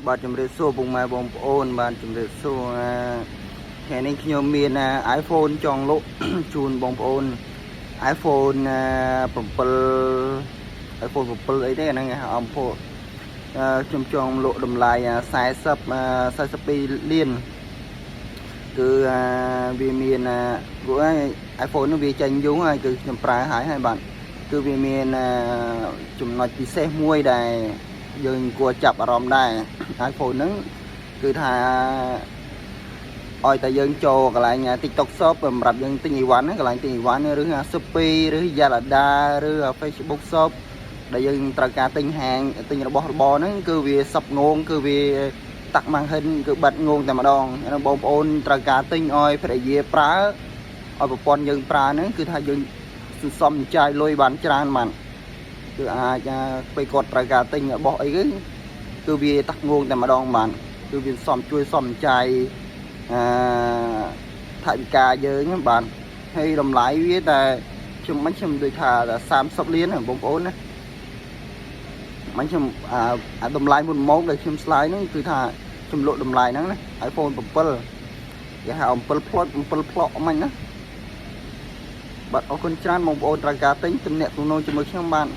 បាទជំរាបសួរពុកម៉ែបងប្អូនបាទជំរាបសួរថ្ងៃនេះខ្ញុំមាន iPhone ចង់លក់ ជូនបងប្អូន iPhone 7 iPhone 7អីទេអាហ្នឹងអំពូខ្ញុំចង់លក់តម្លៃ42 លានគឺវាមានព្រោះ iPhone នោះវាចេញយូរហើយគឺខ្ញុំប្រើហើយបាទគឺវាមានចំណុចពិសេសមួយដែលយើងគួរចាប់អារម្មណ៍ដែរ iPhone ហ្នឹងគឺថាឲ្យតែយើងចូលកន្លែង TikTok Shop សម្រាប់យើងទិញអីវ៉ាន់កន្លែងទិញអីវ៉ាន់ឬ Shopee ឬ Lazada ឬ Facebook Shop ដែលយើងត្រូវការទិញហាងទិញរបស់របរហ្នឹងគឺវាសັບងងគឺវាតាក់ម៉ាំងហិនគឺបាត់ងងតែម្ដងបងប្អូនត្រូវការទិញឲ្យភរិយាប្រើឲ្យប្រព័ន្ធយើងប្រើហ្នឹងគឺថាយើងសន្សំចាយលុយបានច្រើនបានគឺអាចពេលគាត់ត្រូវការទិញរបស់អីគឺវាតាក់ងងតែម្ដងបានគឺវាជួយសំចាយថវិកាយើងបានហើយតម្លៃវាតែខ្ញុំដូចថា30 លានបងប្អូនណាមិនខ្ញុំតម្លៃមុនមកដែលខ្ញុំស្លាយហ្នឹងគឺថាខ្ញុំលក់តម្លៃហ្នឹងណា iPhone 7គេហៅ7 Plus 7 Plus អីណាបាទអរគុណច្រើនបងប្អូនត្រូវការទិញទំនាក់ទំនងជាមួយខ្ញុំបាន